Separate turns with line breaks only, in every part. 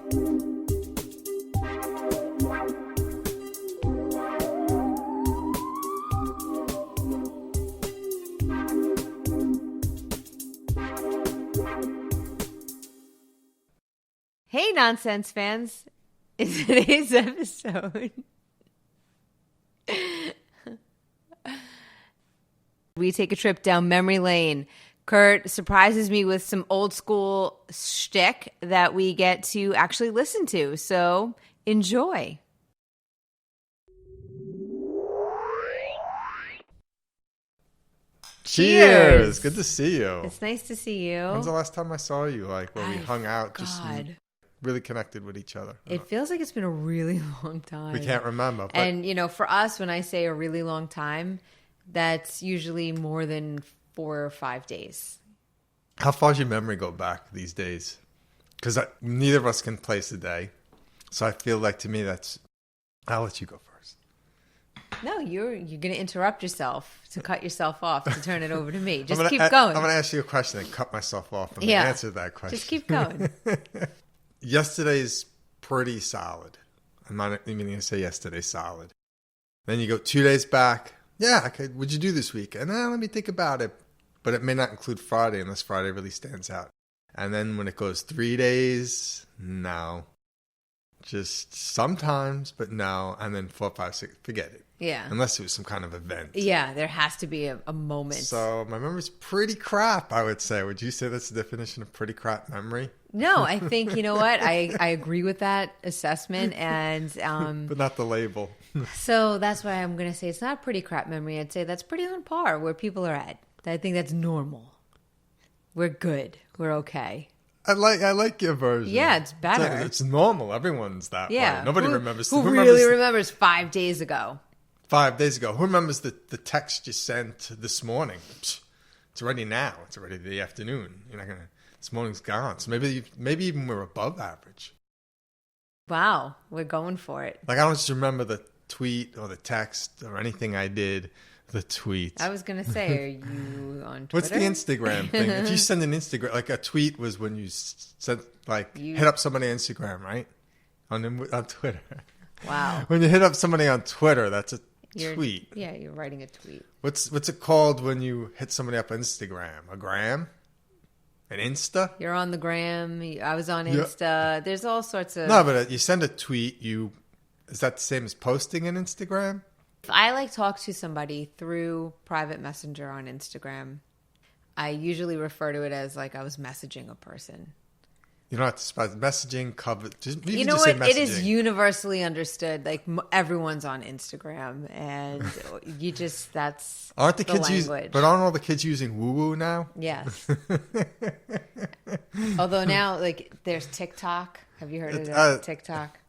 Hey, nonsense fans. In today's episode, we take a trip down memory lane. Kurt surprises me with some old school shtick that we get to actually listen to. So enjoy.
Cheers. Good to see you.
It's nice to see you.
When's the last time I saw you? Like when we hung out, just really connected with each other.
It feels like it's been a really long time.
We can't remember. But
And, you know, for us, when I say a really long time, that's usually more than 4 or 5 days.
how far does your memory go back these days? Because neither of us can place a day. So I feel like to me I'll let you go first.
No, you're going to interrupt yourself to cut yourself off to turn it over to me. Just keep going.
I'm going to ask you a question and cut myself off and answer that question.
Just keep going.
Yesterday's pretty solid. I'm not even going to say yesterday's solid. Then you go 2 days back. Yeah, okay, what'd you do this week? And let me think about it. But it may not include Friday unless Friday really stands out. And then when it goes 3 days, no. Just sometimes, but no. And then 4, 5, 6, forget it.
Yeah.
Unless it was some kind of event.
Yeah, there has to be a moment.
So my memory's pretty crap, I would say. Would you say that's the definition of pretty crap memory?
No, I think, you know what? I agree with that assessment. And
but not the label.
So that's why I'm going to say it's not a pretty crap memory. I'd say that's pretty on par where people are at. I think that's normal. We're good. We're okay.
I like your version.
Yeah, it's better.
It's normal. Everyone's that way. Nobody remembers.
Who really remembers 5 days ago?
5 days ago. Who remembers the text you sent this morning? It's already now. It's already the afternoon. You're not gonna. This morning's gone. So maybe even we're above average.
Wow, we're going for it.
Like I don't just remember the tweet or the text or anything I did. The tweet.
I was going to say, are you on Twitter?
What's the Instagram thing? If you send an Instagram, like a tweet was when you sent, hit up somebody on Instagram, right? On Twitter.
Wow.
When you hit up somebody on Twitter, that's a tweet.
Yeah, you're writing a tweet.
What's it called when you hit somebody up on Instagram? A gram? An Insta?
You're on the gram. I was on Insta. Yeah. There's all sorts of...
No, but you send a tweet, is that the same as posting an Instagram?
If I talk to somebody through private messenger on Instagram, I usually refer to it as I was messaging a person.
You don't have to spell messaging, cover.
You know what? It is universally understood. Everyone's on Instagram, and that's
aren't the kids
language.
But aren't all the kids using woo woo now?
Yes. Although now, there's TikTok. Have you heard of that? TikTok.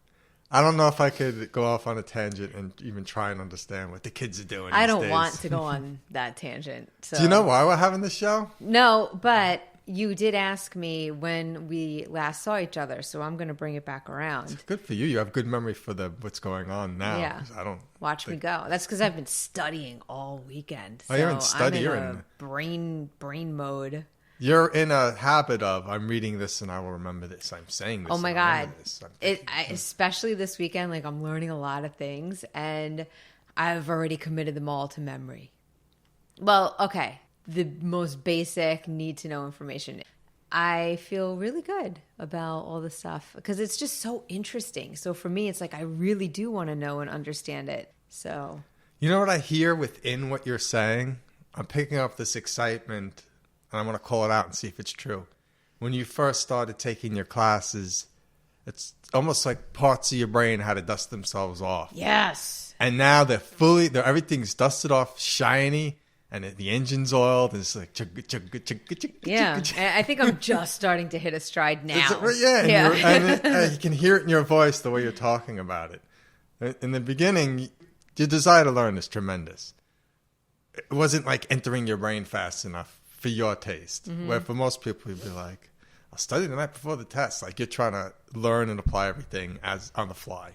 I don't know if I could go off on a tangent and even try and understand what the kids are doing.
I don't want to go on that tangent. So.
Do you know why we're having this show?
No, but you did ask me when we last saw each other, so I'm going to bring it back around.
It's good for you. You have good memory for what's going on now.
Yeah.
I don't
watch me go. That's because I've been studying all weekend. So
you're in study.
I'm in brain mode.
You're in a habit of, I'm reading this and I will remember this. I'm saying this.
Oh my God. Especially this weekend, I'm learning a lot of things and I've already committed them all to memory. Well, okay. The most basic need to know information. I feel really good about all this stuff because it's just so interesting. So for me, it's I really do want to know and understand it. So,
you know what I hear within what you're saying? I'm picking up this excitement. And I want to call it out and see if it's true. When you first started taking your classes, it's almost like parts of your brain had to dust themselves off.
Yes.
And now everything's dusted off, shiny, and the engine's oiled. And it's
yeah. I think I'm just starting to hit a stride now.
And you can hear it in your voice the way you're talking about it. In the beginning, your desire to learn is tremendous. It wasn't entering your brain fast enough. For your taste, where for most people you'd be like, I'll study the night before the test. You're trying to learn and apply everything as on the fly.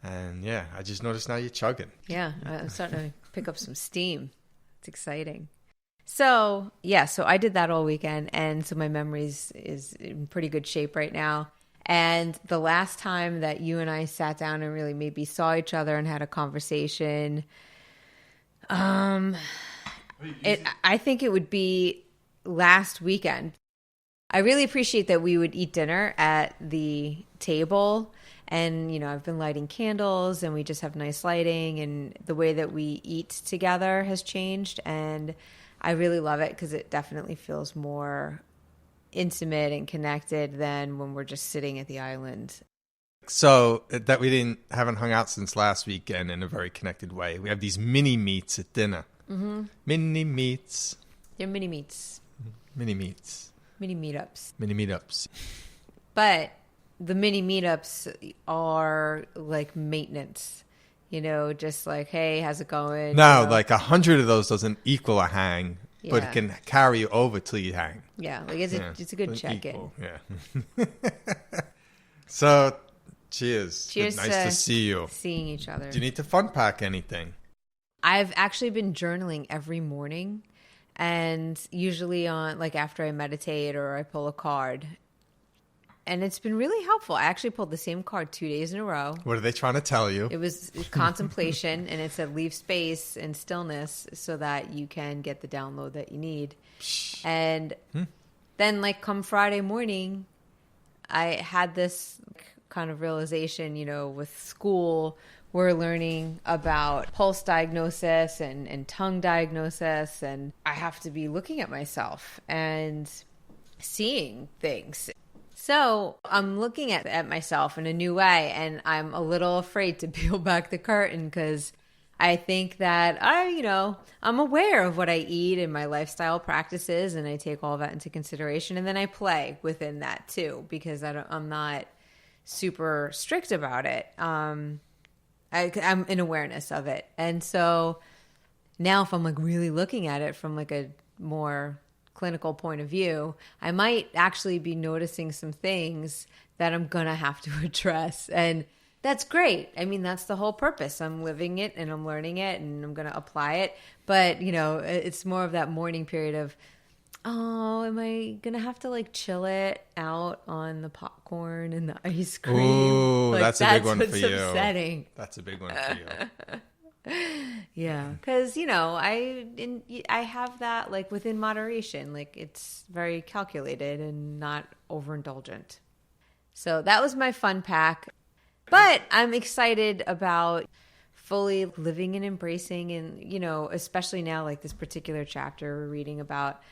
And yeah, I just noticed now you're chugging.
Yeah, I'm starting to pick up some steam. It's exciting. So I did that all weekend, and so my memory is in pretty good shape right now. And the last time that you and I sat down and really maybe saw each other and had a conversation, I think it would be last weekend. I really appreciate that we would eat dinner at the table. And, you know, I've been lighting candles and we just have nice lighting, and the way that we eat together has changed. And I really love it because it definitely feels more intimate and connected than when we're just sitting at the island.
So that we haven't hung out since last weekend in a very connected way. We have these mini meets at dinner. Mm-hmm. Mini meets.
They're mini meets.
Mini meets.
Mini meetups.
Mini meetups.
But the mini meetups are like maintenance, you know, just like, hey, how's it going?
No,
you know?
like 100 of those doesn't equal a hang, but it can carry you over till you hang.
Yeah, like it's a good check-in.
Yeah. So, cheers.
Cheers.
Nice to see you.
Seeing each other.
Do you need to fun pack anything?
I've actually been journaling every morning, and usually on like after I meditate or I pull a card. And it's been really helpful. I actually pulled the same card 2 days in a row.
What are they trying to tell you?
It was contemplation, and it said leave space and stillness so that you can get the download that you need. And then, like, come Friday morning, I had this kind of realization, you know, with school, we're learning about pulse diagnosis and tongue diagnosis, and I have to be looking at myself and seeing things. So I'm looking at myself in a new way, and I'm a little afraid to peel back the curtain because I think that I'm aware of what I eat and my lifestyle practices, and I take all that into consideration, and then I play within that too because I'm not super strict about it. I'm in awareness of it, and so now if I'm like really looking at it from like a more clinical point of view, I might actually be noticing some things that I'm going to have to address. And that's great. I mean, that's the whole purpose. I'm living it and I'm learning it and I'm going to apply it. But, you know, it's more of that morning period of, oh, am I going to have to like chill it out on the popcorn and the ice cream?
Ooh,
like,
that's a big one for you.
Upsetting.
That's a big one for you.
Yeah, because you know I have that like within moderation, like it's very calculated and not overindulgent. So that was my fun pack, but I'm excited about fully living and embracing, and you know, especially now like this particular chapter we're reading about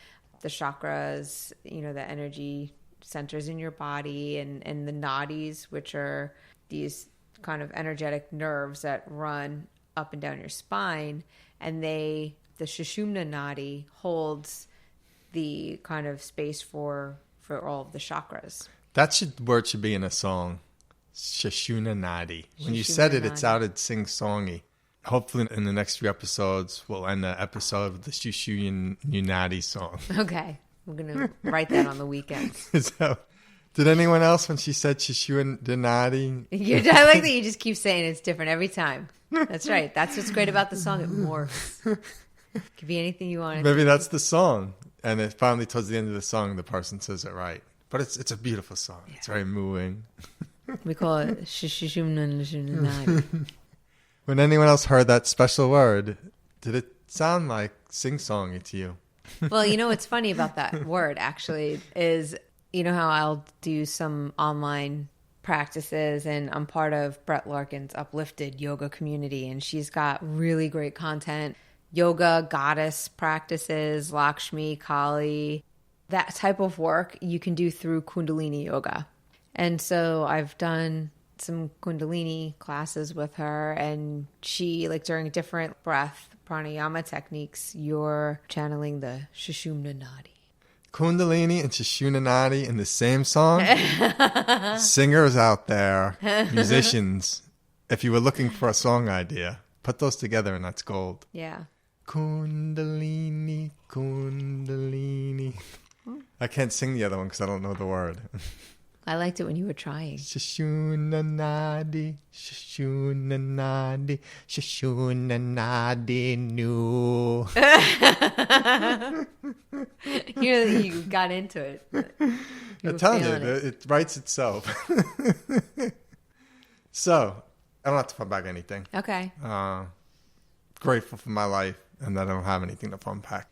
the chakras, you know, the energy centers in your body, and the nadis, which are these kind of energetic nerves that run up and down your spine, and the Sushumna nadi holds the kind of space for all of the chakras.
That word should be in a song. Sushumna nadi. When you said it, it sounded sing-songy. Hopefully in the next few episodes, we'll end the episode with the Sushumna nadi song.
Okay. I'm going to write that on the weekend.
So, did anyone else, when she said Sushumna nadi?
I like that you just keep saying it's different every time. That's right. That's what's great about the song. It morphs. It could be anything you want.
Maybe that's the song. And it finally, towards the end of the song, the person says it right. But it's a beautiful song. Yeah. It's very moving.
We call it Sushumna.
When anyone else heard that special word, did it sound like sing-songy to you?
Well, you know what's funny about that word, actually, is you know how I'll do some online practices, and I'm part of Brett Larkin's Uplifted yoga community, and she's got really great content, yoga goddess practices, Lakshmi, Kali, that type of work you can do through Kundalini yoga. And so I've done some Kundalini classes with her, and she, like during different breath pranayama techniques, you're channeling the Sushumna nadi.
Kundalini and Sushumna nadi in the same song? Singers out there, musicians, if you were looking for a song idea, put those together and that's gold.
Yeah.
Kundalini, Kundalini. I can't sing the other one because I don't know the word.
I liked it when you were trying.
Shashunanadi, shashunanadi, shashunanadi, no.
You got into it.
I'm telling you, it writes itself. So, I don't have to unpack anything.
Okay.
Grateful for my life, and that I don't have anything to unpack.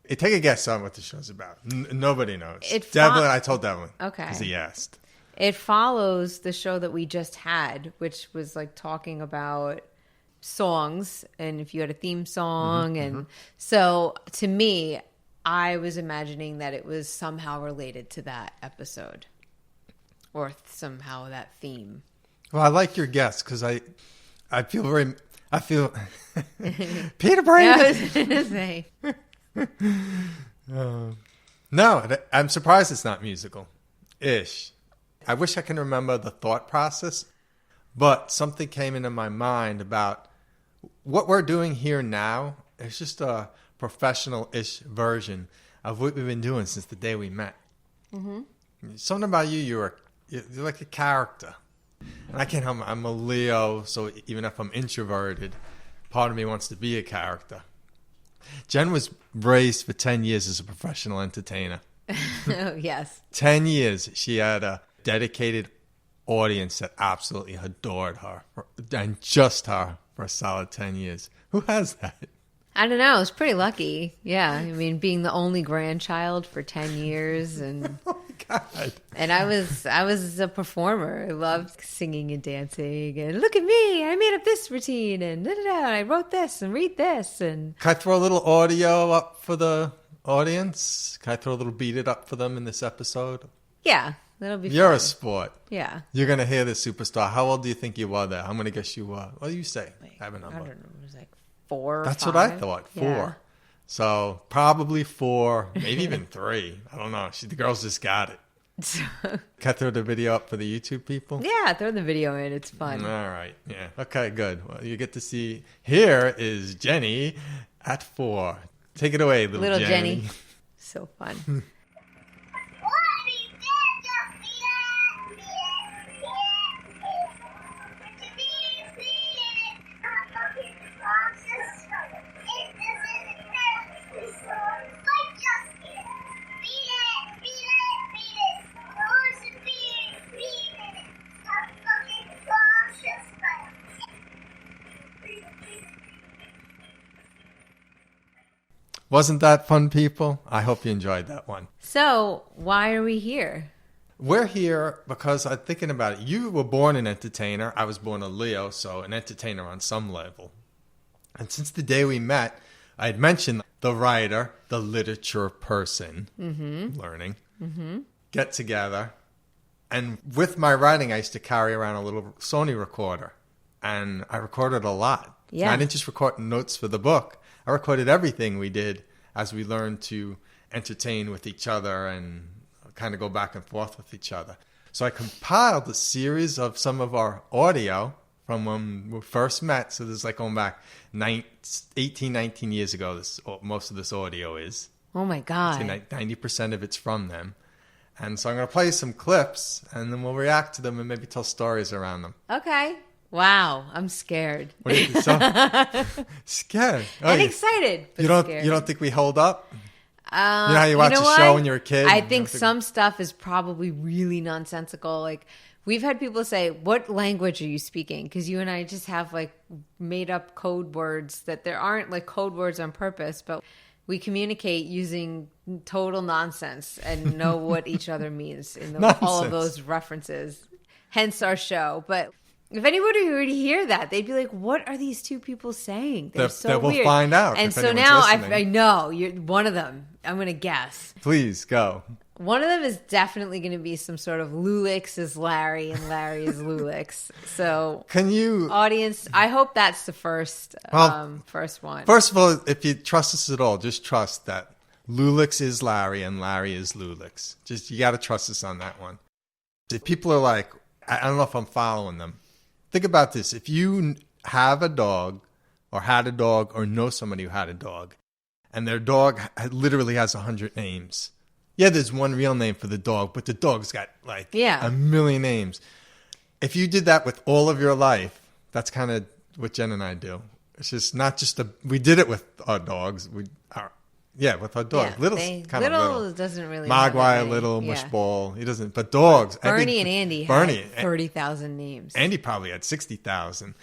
Hey, take a guess on what the show's about. Nobody knows. Devlin, I told Devlin.
Okay.
Because he asked.
It follows the show that we just had, which was like talking about songs and if you had a theme song. So to me, I was imagining that it was somehow related to that episode or somehow that theme.
Well, I like your guess because I feel Peter Brady.
I was going to say.
No, I'm surprised it's not musical-ish. I wish I can remember the thought process, but something came into my mind about what we're doing here now. It's just a professional-ish version of what we've been doing since the day we met. Something about you're like a character. And I can't help it. I'm a Leo, so even if I'm introverted, part of me wants to be a character. Jen was raised for 10 years as a professional entertainer.
Oh, yes.
10 years. She had a dedicated audience that absolutely adored her. And just her for a solid 10 years. Who has that?
I don't know. I was pretty lucky. Yeah. I mean, being the only grandchild for 10 years and
Oh my God.
and I was a performer. I loved singing and dancing and look at me. I made up this routine and da, da, da, and I wrote this and read this and
Can I throw a little audio up for the audience? Can I throw a little beat it up for them in this episode?
yeah, that'll be
You're
fun.
a sport.
Yeah.
You're going to hear this superstar. How old do you think you were there? I'm going to guess you were. What do you say? I have a number.
I don't know. It was like 4 or
That's
5.
what I thought. 4.
Yeah.
So probably 4, maybe even 3. I don't know. The girls just got it. Can I throw the video up for the YouTube people?
Yeah, throw the video in. It's fun.
All right. Yeah. Okay, good. Well, you get to see. Here is Jenny at 4. Take it away, little
Jenny. So fun.
Wasn't that fun, people? I hope you enjoyed that one.
So, why are we here?
We're here because I'm thinking about it. You were born an entertainer. I was born a Leo, so an entertainer on some level. And since the day we met, I had mentioned the writer, the literature person, learning, get together. And with my writing, I used to carry around a little Sony recorder. And I recorded a lot.
Yeah.
I didn't just record notes for the book. I recorded everything we did as we learned to entertain with each other and kind of go back and forth with each other. So I compiled a series of some of our audio from when we first met. So this is like going back 18, 19 years ago, most of this audio is.
Oh my God.
90% of it's from them. And so I'm going to play some clips and then we'll react to them and maybe tell stories around them.
Okay. Wow. I'm scared.
What do you think? Scared. Oh,
And excited. But
you don't
scared.
you don't think we hold up? You know how you watch a show when you're a kid?
I think some stuff is probably really nonsensical. Like, we've had people say, what language are you speaking? Because you and I just have, like, made up code words that there aren't, like, code words on purpose, but we communicate using total nonsense and know what each other means in all of those references. Hence our show. But if anybody were to hear that, they'd be like, what are these two people saying? They're so
we'll
weird.
find out.
And
if
so
anyone's
now
listening.
I know you're one of them. I'm going to guess.
Please go.
One of them is definitely going to be some sort of Lulix is Larry and Larry is Lulix. So,
Can you?
audience, I hope that's the first first one.
First of all, if you trust us at all, just trust that Lulix is Larry and Larry is Lulix. Just you got to trust us on that one. If people are like, I don't know if I'm following them. Think about this. If you have a dog or had a dog or know somebody who had a dog and their dog literally has 100 names, Yeah, there's one real name for the dog, but the dog's got like a million names. If you did that with all of your life, that's kind of what Jen and I do. It's just not just we did it with our dogs. With our dogs.
Little doesn't really
Mogwai, Little, Mushball. He doesn't. But dogs.
Bernie and Andy had 30,000 names.
Andy probably had 60,000.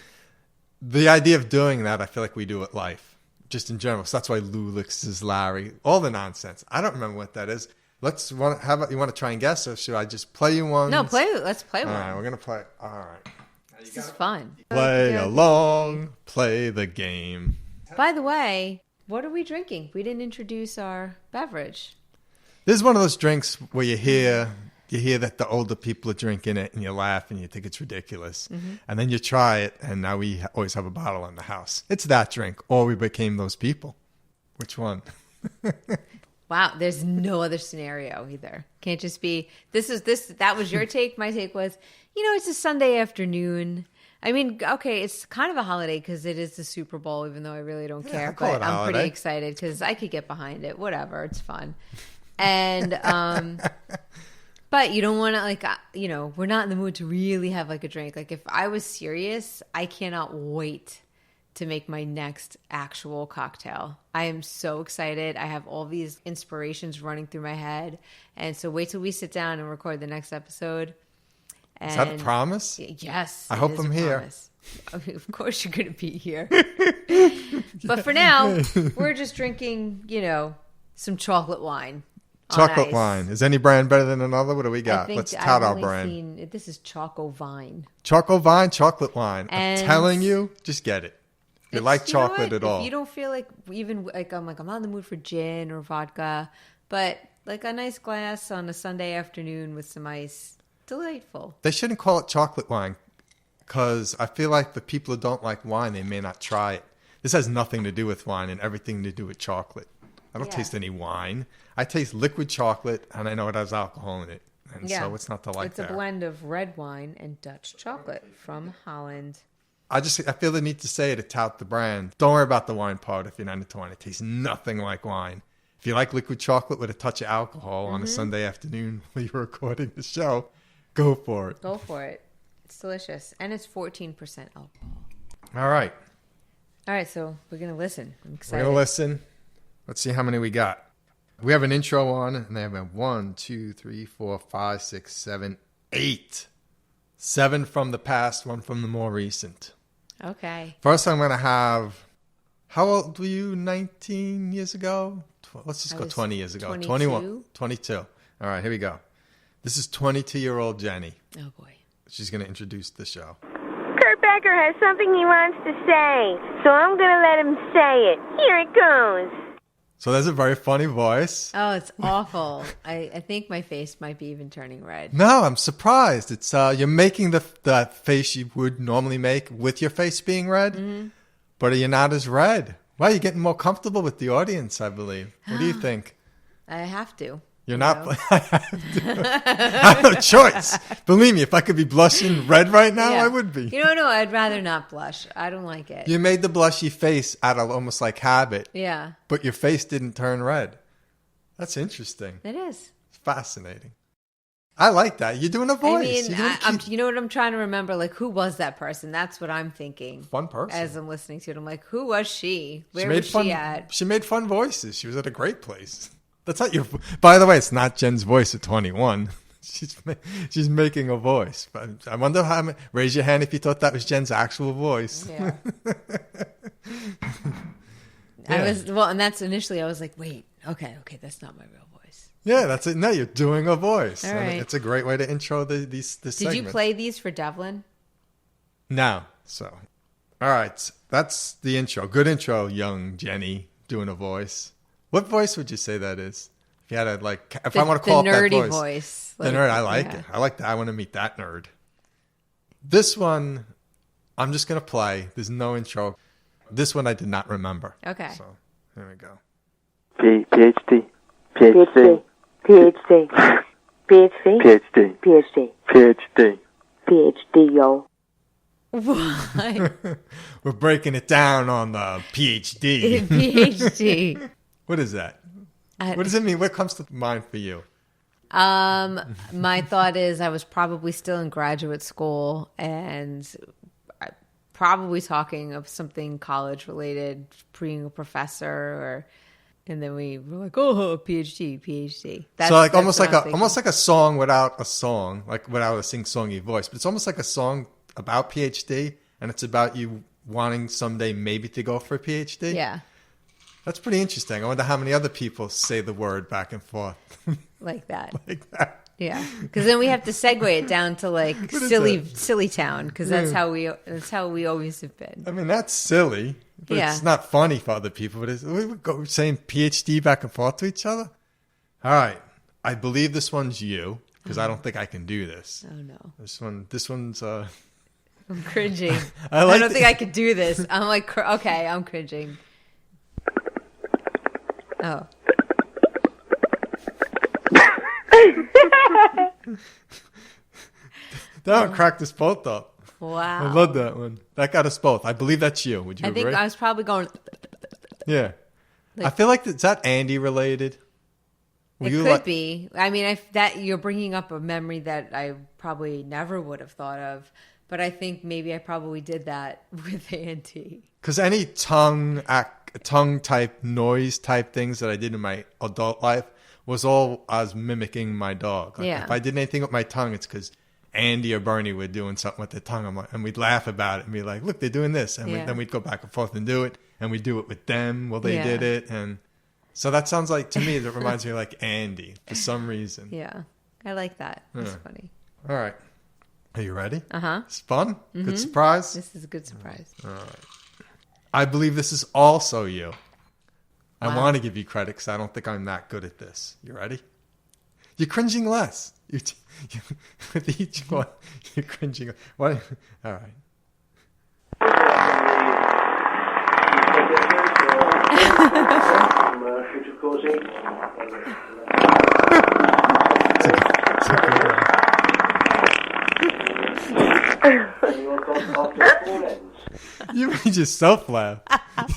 The idea of doing that, I feel like we do with life, just in general. So that's why Lulix is Larry. All the nonsense. I don't remember what that is. How about you want to try and guess, or should I just play you one?
No, let's play one.
All right, we're going to play. All right.
This is fun.
Play along, play the game.
By the way, what are we drinking? We didn't introduce our beverage.
This is one of those drinks where you hear that the older people are drinking it and you laugh and you think it's ridiculous. Mm-hmm. And then you try it and now we always have a bottle in the house. It's that drink, or we became those people. Which one?
Wow, there's no other scenario either. Can't just be that was your take. My take was, it's a Sunday afternoon. I mean, okay, it's kind of a holiday because it is the Super Bowl, even though I really don't care. But I'm pretty excited because I could get behind it. Whatever, it's fun. And but you don't want to we're not in the mood to really have like a drink. Like if I was serious, I cannot wait to make my next actual cocktail. I am so excited. I have all these inspirations running through my head. And so wait till we sit down and record the next episode. And
is that a promise?
Yes.
I hope I'm here.
I mean, of course you're going to be here. But for now, we're just drinking, some chocolate wine.
Chocolate wine. Is any brand better than another? What do we got? Let's tout our brand.
This is Choco Vine.
Choco Vine, chocolate wine.
And
I'm telling you, just get it. If you like chocolate at all.
If you don't feel like I'm not in the mood for gin or vodka, but like a nice glass on a Sunday afternoon with some ice, delightful.
They shouldn't call it chocolate wine because I feel like the people who don't like wine, they may not try it. This has nothing to do with wine and everything to do with chocolate. I don't taste any wine. I taste liquid chocolate, and I know it has alcohol in it. And so it's not to like that.
It's a blend of red wine and Dutch chocolate from Holland.
I feel the need to say it to tout the brand. Don't worry about the wine part if you're not into wine. It tastes nothing like wine. If you like liquid chocolate with a touch of alcohol on a Sunday afternoon when you're recording the show, go for it.
Go for it. It's delicious. And it's 14% alcohol.
All right.
All right, so we're going to listen. I'm excited.
We're going to listen. Let's see how many we got. We have an intro on, and they have 1, 2, 3, 4, 5, 6, 7, 8. 7 from the past, 1 from the more recent.
Okay.
First, I'm going to have... How old were you 19 years ago? Let's just go 20 years ago.
22?
21. 22. All right, here we go. This is 22-year-old Jenny.
Oh, boy.
She's going to introduce the show.
Kurt Becker has something he wants to say, so I'm going to let him say it. Here it goes.
So there's a very funny voice.
Oh, it's awful. I think my face might be even turning red.
No, I'm surprised. It's you're making the face you would normally make with your face being red, but you're not as red. Well, you're getting more comfortable with the audience, I believe. What do you think?
I have to.
You're not. I have no choice. Believe me, if I could be blushing red right now, I would be.
No, I'd rather not blush. I don't like it.
You made the blushy face out of almost like habit.
Yeah.
But your face didn't turn red. That's interesting.
It is.
It's fascinating. I like that. You're doing a voice.
I mean, you know what I'm trying to remember? Like, who was that person? That's what I'm thinking.
Fun person.
As I'm listening to it, I'm like, who was she? Where was she at?
She made fun voices. She was at a great place. That's not your. By the way, it's not Jen's voice at 21. She's making a voice. But I wonder how. Raise your hand if you thought that was Jen's actual voice.
Yeah. And that's initially I was like, wait, okay, that's not my real voice.
Yeah, that's it. No, you're doing a voice.
All right.
It's a great way to intro this segment.
Did you play these for Devlin?
No. So, all right, that's the intro. Good intro, young Jenny doing a voice. What voice would you say that is? If you had I want to call it that
nerdy voice.
The nerd, I like it. I like that. I want to meet that nerd. This one, I'm just going to play. There's no intro. This one I did not remember.
Okay.
So, here we go.
PhD. PhD. PhD. PhD. PhD. PhD. PhD, yo.
What?
We're breaking it down on the PhD.
PhD.
What is that? What does it mean? What comes to mind for you?
My thought is I was probably still in graduate school and probably talking of something college related, being a professor, and then we were like, oh, PhD.
So like almost like a song without a song, like without a sing-songy voice, but it's almost like a song about PhD, and it's about you wanting someday maybe to go for a PhD.
Yeah.
That's pretty interesting. I wonder how many other people say the word back and forth.
Like that.
Like that.
Yeah. Because then we have to segue it down to like silly town, because that's how we always have been.
I mean, that's silly, but it's not funny for other people. But we're saying PhD back and forth to each other. All right. I believe this one's you, because I don't think I can do this.
Oh no.
This one's
I'm cringing. I don't think I could do this. I'm like, okay, I'm cringing. Oh.
That one cracked us both up.
Wow.
I love that one. That got us both. I believe that's you. Would you agree?
I think I was probably going...
Yeah. I feel like, is that Andy related?
It could be. I mean, that you're bringing up a memory that I probably never would have thought of. But I think maybe I probably did that with Andy.
Because any tongue type, noise type things that I did in my adult life was all I was mimicking my dog. Like if I did anything with my tongue, it's because Andy or Bernie were doing something with their tongue. And we'd laugh about it and be like, look, they're doing this. And then we'd go back and forth and do it. And we'd do it with them while they did it. And so that sounds like, to me, that reminds me of like Andy for some reason.
Yeah. I like that. That's funny.
All right. Are you ready?
Uh-huh.
It's fun? Mm-hmm. Good surprise?
This is a good surprise.
All right. I believe this is also you. Wow. I want to give you credit because I don't think I'm that good at this. You ready? You're cringing less. With each one, you're cringing. What? All right. You made yourself laugh.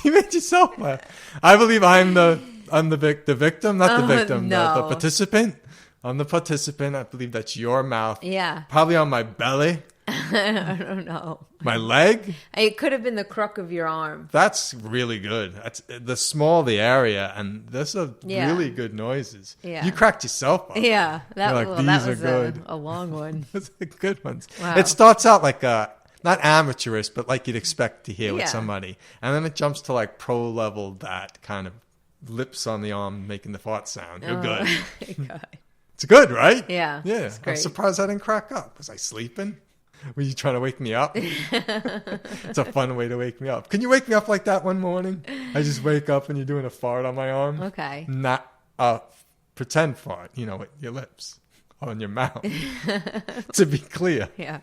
You made yourself laugh. I believe I'm the victim, not the victim,
no.
the participant. I'm the participant. I believe that's your mouth.
Yeah.
Probably on my belly.
I don't know.
My leg?
It could have been the crook of your arm.
That's really good. That's the small the area, and those are really good noises.
Yeah.
You cracked yourself up.
Yeah.
That was good.
A long one.
Those are good ones.
Wow.
It starts out like not amateurish, but like you'd expect to hear with somebody. And then it jumps to like pro level, that kind of lips on the arm making the fart sound. You're good.
God.
It's good, right?
Yeah.
Yeah.
It's great.
I'm surprised I didn't crack up. Was I sleeping? Were you trying to wake me up? It's a fun way to wake me up. Can you wake me up like that one morning? I just wake up and you're doing a fart on my arm.
Okay.
Not a pretend fart, with your lips on your mouth. To be clear.
Yeah.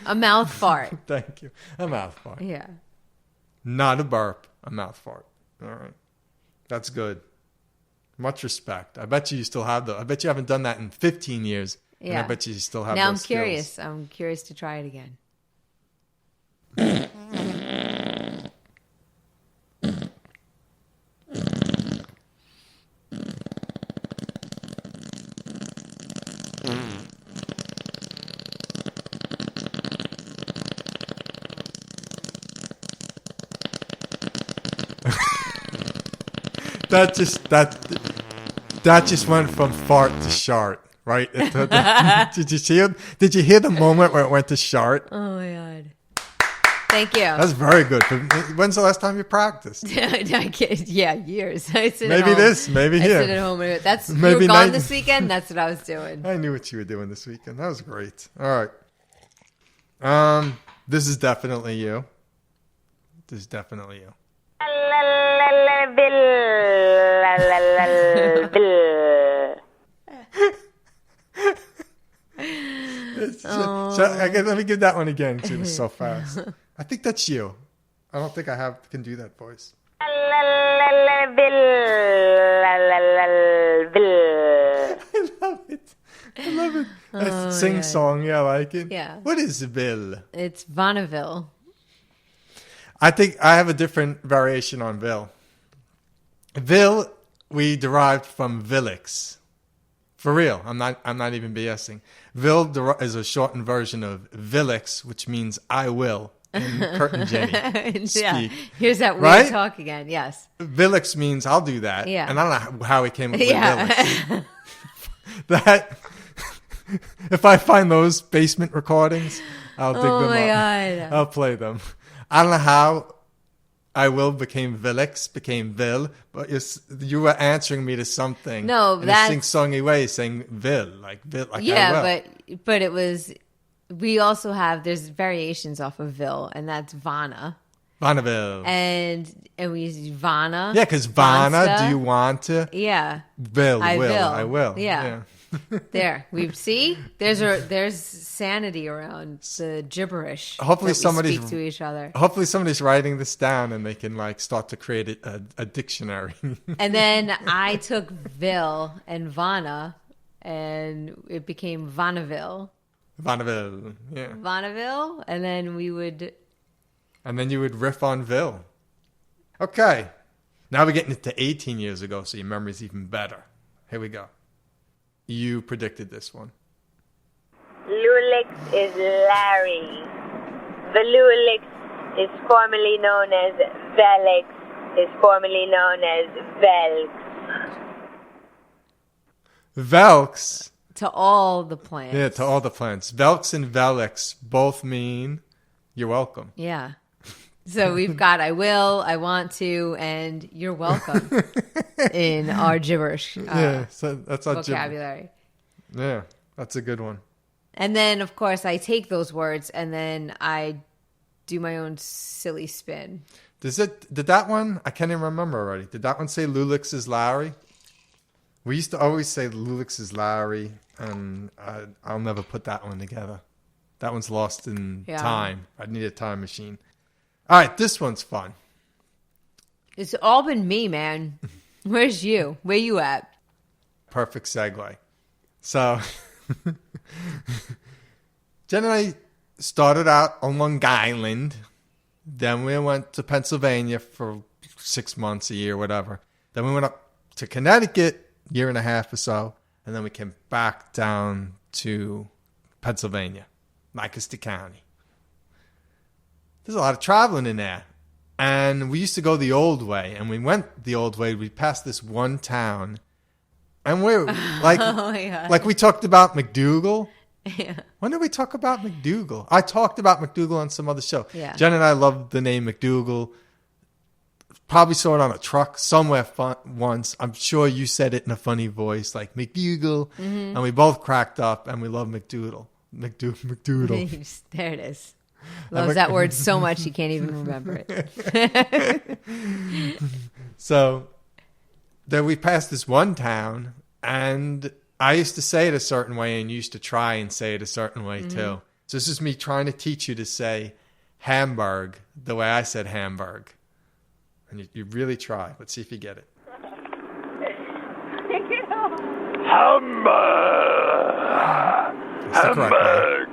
A mouth fart.
Thank you. A mouth fart.
Yeah.
Not a burp. A mouth fart. All right. That's good. Much respect. I bet you still have I bet you haven't done that in 15 years.
Yeah.
And I bet you still have
now
those
I'm curious.
skills.
I'm curious to try it again.
That just went from fart to shart, right? Did you hear the moment where it went to shart?
Oh my God. Thank you.
That's very good. When's the last time you practiced?
Years. I sit
maybe
at home.
Maybe here.
I sit at home. You
Maybe
were gone this weekend. That's what I was doing.
I knew what you were doing this weekend. That was great. All right. This is definitely you. This is definitely you. Let me give that one again because it was so fast. I think that's you. I don't think I can do that voice. I love it. Sing song. Yeah, I like it.
Yeah.
What is Bill?
It's Bonneville.
I think I have a different variation on Bill. Bill we derived from Villix. For real, I'm not even BSing. Is a shortened version of Villix, which means I will in Kurt and Jenny speak.
Yeah. Here's that weird
Right?
talk again. Yes.
Villix means I'll do that.
Yeah.
And I don't know how he came up with
Yeah.
Villix. That if I find those basement recordings, I'll dig them up.
Oh my God.
I'll play them. I don't know how I will became Villix, became Vil, but you were answering me to something.
No,
in
that's
a sing-songy way, saying Vil, like I
yeah,
will.
but it was. We also have there's variations off of Vil, and that's Vana,
Vannaville.
and we use Vana.
Yeah, because Vana,
Vansta.
do you want to?
Yeah.
Vil,
I will.
I will.
Yeah. There, we see. There's sanity around the gibberish.
Hopefully
that we
somebody's-
speak to each other.
Hopefully somebody's writing this down and they can like start to create a dictionary.
And then I took Vil and Vana, and it became Vanaville.
Vannaville, yeah.
Vanaville, and then we would.
And then you would riff on Vil. Okay. Now we're getting into 18 years ago, so your memory's even better. Here we go. You predicted this one.
Lulix is Larry. The Lulix is formerly known as Velix, is formerly known as Velx.
Velx.
To all the plants.
Yeah, to all the plants. Velx and Velix both mean you're welcome.
Yeah. So we've got I will, I want to, and you're welcome in our gibberish
Yeah, so that's our
vocabulary.
Yeah, that's a good one.
And then, of course, I take those words and then I do my own silly spin.
Did that one? I can't even remember already. Did that one say Lulix is Larry? We used to always say Lulix is Larry, and I'll never put that one together. That one's lost in time. I need a time machine. All right, this one's fun.
It's all been me, man. Where's you? Where you at?
Perfect segue. So, Jen and I started out on Long Island. Then we went to Pennsylvania for 6 months, a year, whatever. Then we went up to Connecticut, year and a half or so. And then we came back down to Pennsylvania, Lancaster County. There's a lot of traveling in there. And we used to go the old way. And we went the old way. We passed this one town. And we're like, like we talked about McDougal.
Yeah.
When did we talk about McDougal? I talked about McDougal on some other show.
Yeah.
Jen and I loved the name McDougal. Probably saw it on a truck somewhere once. I'm sure you said it in a funny voice, like McDougal. Mm-hmm. And we both cracked up, and we love McDoodle. McDoodle.
There it is. Loves that word so much he can't even remember it.
So then we passed this one town, and I used to say it a certain way, and you used to try and say it a certain way too. So this is me trying to teach you to say Hamburg the way I said Hamburg. And you really try. Let's see if you get it.
Hamburg!
That's the correct way.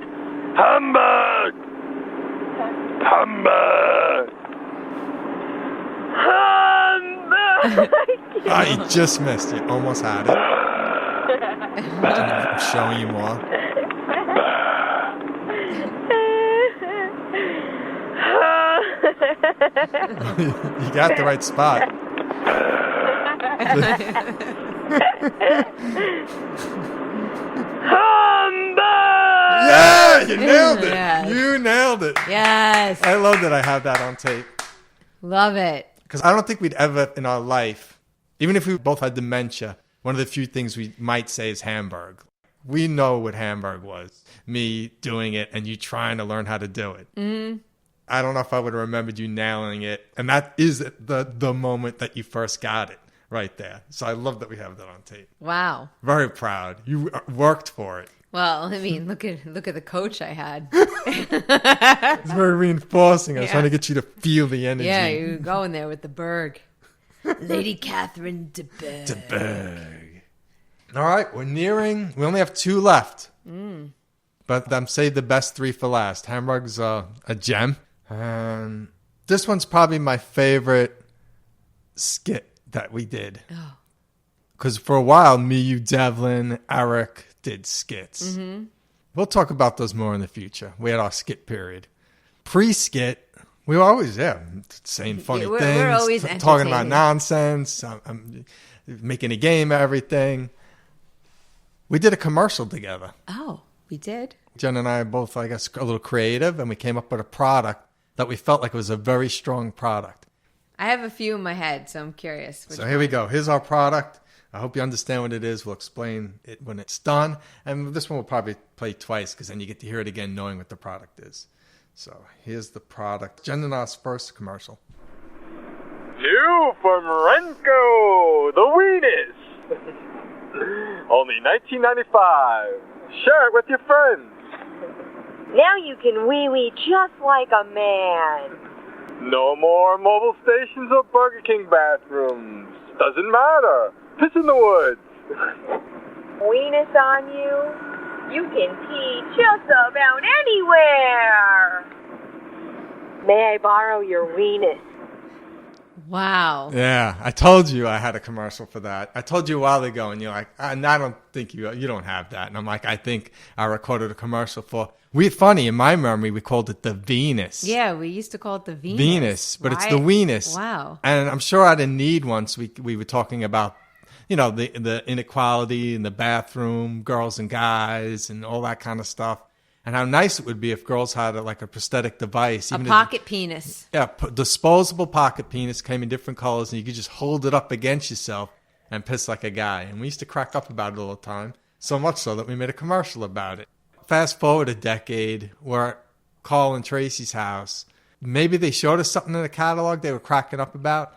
Hamburg! Hamburg!
Hamburg!
Ah, you just missed. You almost had it. I'm showing you more. You got the right spot.
Hamburg!
Yeah, you nailed it.
Yes.
You nailed it.
Yes.
I love that I have that on tape.
Love it.
Because I don't think we'd ever in our life, even if we both had dementia, one of the few things we might say is Hamburg. We know what Hamburg was. Me doing it and you trying to learn how to do it. Mm-hmm. I don't know if I would have remembered you nailing it. And that is the moment that you first got it right there. So I love that we have that on tape.
Wow.
Very proud. You worked for it.
Well, I mean, look at the coach I had.
It's very reinforcing. I was trying to get you to feel the energy.
Yeah, you go in there with the Berg. Lady Catherine de Berg.
De Berg. All right, we're nearing. We only have 2 left. But I'm saved the best 3 for last. Hamburg's a gem. This one's probably my favorite skit that we did.
Oh.
Because for a while, me, you, Devlin, Eric did skits.
Mm-hmm.
We'll talk about those more in the future. We had our skit period. Pre-skit, we were always saying funny things.
We're always
talking about
entertaining.
nonsense. I'm making a game of everything. We did a commercial together.
Oh, we did?
Jenn and I are both, I guess, a little creative, and we came up with a product that we felt like was a very strong product.
I have a few in my head, so I'm curious.
So here we go. Here's our product. I hope you understand what it is. We'll explain it when it's done. And this one we'll probably play twice because then you get to hear it again knowing what the product is. So here's the product. Jenn and I's first commercial.
You from Renko, the weenus. Only $19.95. Share it with your friends.
Now you can wee-wee just like a man.
No more mobile stations or Burger King bathrooms. Doesn't matter. Piss in the woods.
Weenus on you? You can pee just about anywhere. May I borrow your weenus?
Wow.
Yeah, I told you I had a commercial for that. I told you a while ago, and you're like, I don't think you don't have that. And I'm like, I think I recorded a commercial for. Funny, in my memory, we called it the Venus.
Yeah, we used to call it the Venus.
Venus, but it's the Venus.
Wow.
And I'm sure I didn't need once we were talking about, the inequality in the bathroom, girls and guys, and all that kind of stuff. And how nice it would be if girls had a prosthetic device.
A pocket penis.
Yeah, disposable pocket penis came in different colors, and you could just hold it up against yourself and piss like a guy. And we used to crack up about it all the time, so much so that we made a commercial about it. Fast forward a decade, we're at Carl and Tracy's house. Maybe they showed us something in the catalog they were cracking up about,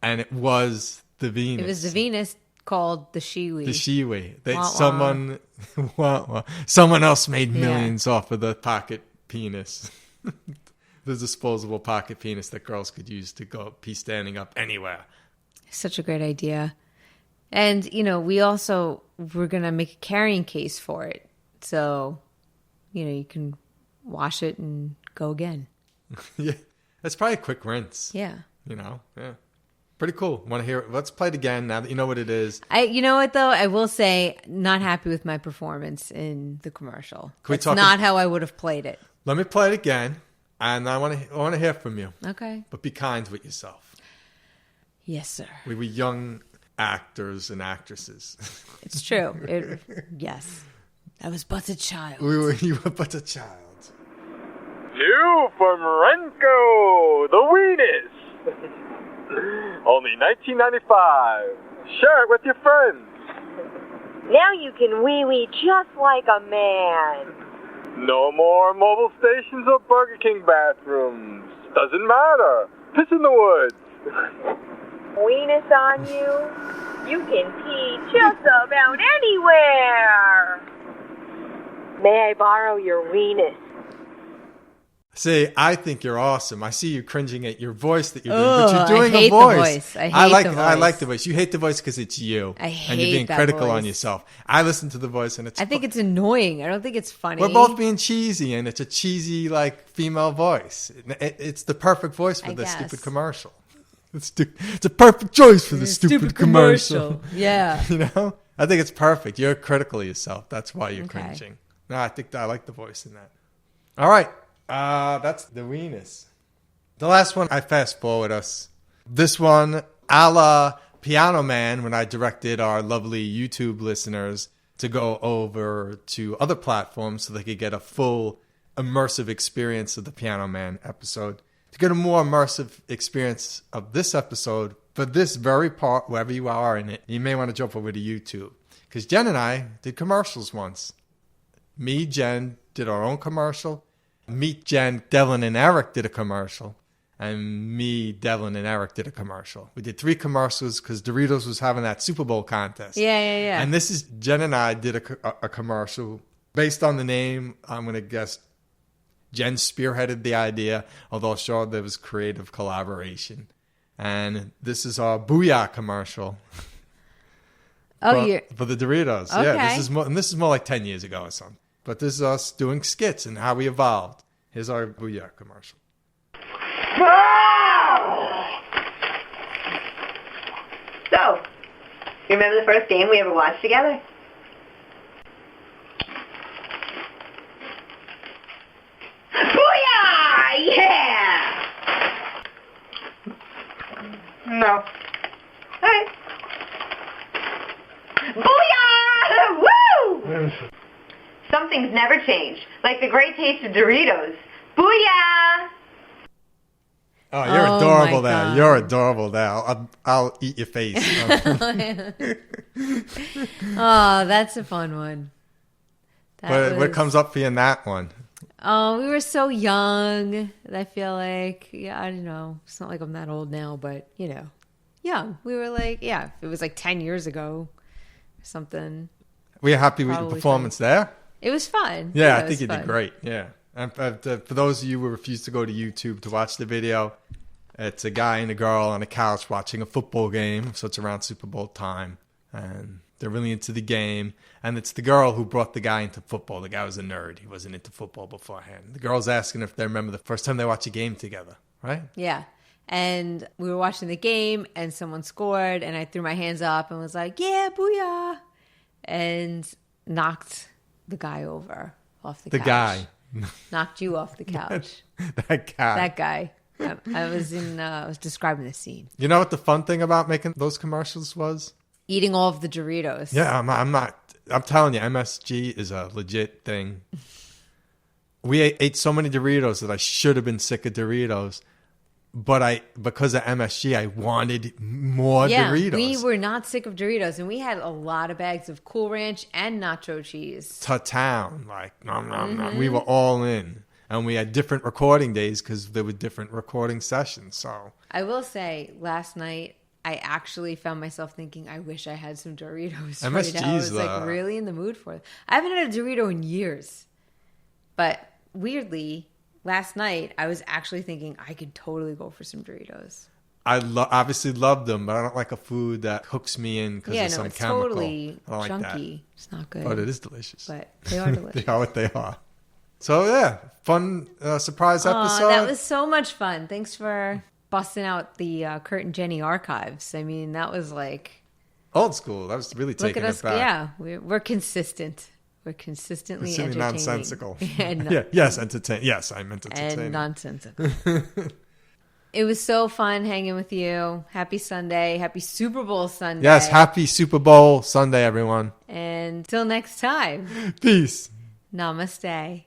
and it was the Venus.
It was the Venus called the Shiwi.
The Shiwi.
Wah-wah.
Someone else made millions off of the pocket penis. The disposable pocket penis that girls could use to go pee standing up anywhere.
Such a great idea. And, we're going to make a carrying case for it. So, you can wash it and go again.
Yeah. That's probably a quick rinse.
Yeah.
Yeah. Pretty cool. Want to hear it? Let's play it again now that you know what it is.
You know what, though? I will say, not happy with my performance in the commercial. It's not how I would have played it.
Let me play it again, and I want to hear from you.
Okay.
But be kind with yourself.
Yes, sir.
We were young actors and actresses.
It's true. Yes. I was but a child.
You were but a child.
You from Renko, the weenus. Only $19.95. Share it with your friends.
Now you can wee-wee just like a man.
No more mobile stations or Burger King bathrooms. Doesn't matter. Piss in the woods.
Weenus on you? You can pee just about anywhere. May I borrow your weenus?
See, I think you're awesome. I see you cringing at your voice that you're doing, but you're doing
I hate
a voice.
The voice. I
like the voice. You hate the voice because it's you.
I hate
and you're being
that
critical
voice.
on yourself. I listen to the voice and
I think it's annoying. I don't think it's funny.
We're both being cheesy, and it's a cheesy female voice. It's the perfect voice for this stupid commercial. It's a perfect choice for the stupid commercial.
Yeah.
I think it's perfect. You're critical of yourself. That's why you're cringing. No, I think I like the voice in that. All right. That's the weenus. The last one, I fast forward us. This one, a la Piano Man, when I directed our lovely YouTube listeners to go over to other platforms so they could get a full immersive experience of the Piano Man episode. To get a more immersive experience of this episode, for this very part, wherever you are in it, you may want to jump over to YouTube. Because Jenn and I did commercials once. Me, Jenn, did our own commercial. Meet Jenn, Devlin, and Eric did a commercial. And me, Devlin, and Eric did a commercial. We did 3 commercials because Doritos was having that Super Bowl contest.
Yeah.
And this is, Jenn and I did a commercial. Based on the name, I'm going to guess Jenn spearheaded the idea, although sure there was creative collaboration. And this is our Booyah commercial. For the Doritos.
Okay.
Yeah, this is more like 10 years ago or something. But this is us doing skits and how we evolved. Here's our Booyah commercial.
So,
You remember the first game we ever watched together? Booyah! Yeah! No. Alright. Booyah! Woo! Some things never change, like the great taste of Doritos. Booyah!
Oh, you're
Oh,
adorable
my
there.
God.
You're adorable there. I'll eat your face.
Oh, that's a fun one.
What comes up for you in that one?
Oh, we were so young. I feel like, yeah, I don't know. It's not like I'm that old now, but, you know, young. We were like, yeah, it was like 10 years ago or something.
Were you happy with your
Probably
performance there?
It was fun.
Yeah,
it
I think you
was
did
fun.
great. Yeah. And for those of you who refuse to go to YouTube to watch the video, it's a guy and a girl on a couch watching a football game. So it's around Super Bowl time. And they're really into the game. And it's the girl who brought the guy into football. The guy was a nerd. He wasn't into football beforehand. The girl's asking if they remember the first time they watched a game together, right?
Yeah. And we were watching the game and someone scored and I threw my hands up and was like, yeah, booyah. And knocked the guy over off the couch.
The guy.
Knocked you off the couch.
That guy.
That guy. I was describing the scene.
You know what the fun thing about making those commercials was?
Eating all of the Doritos.
Yeah, I'm telling you, MSG is a legit thing. We ate so many Doritos that I should have been sick of Doritos. But because of MSG, I wanted more Doritos.
We were not sick of Doritos, and we had a lot of bags of Cool Ranch and nacho cheese.
To town, like, nom, nom, nom. We were all in. And we had different recording days because there were different recording sessions. So
I will say, last night, I actually found myself thinking, I wish I had some Doritos right now. I was like really in the mood for it. I haven't had a Dorito in years. But weirdly, last night, I was actually thinking I could totally go for some Doritos.
I obviously love them, but I don't like a food that hooks me in because of some
it's
chemical.
totally
I don't like
chunky.
that.
It's not good.
But it is delicious.
But they are delicious.
They are what they are. So, yeah, fun surprise episode.
That was so much fun. Thanks for busting out the Kurt and Jenny archives. I mean, that was like...
Old school. That was really
Look
taking
at us.
it back.
Yeah, we're consistent. We're consistently
Assuming
entertaining.
nonsensical.
and,
Yeah, yes, entertain. Yes, I meant entertaining.
and nonsensical. It was so fun hanging with you. Happy Sunday. Happy Super Bowl Sunday.
Yes, happy Super Bowl Sunday, everyone.
And till next time,
Peace.
namaste.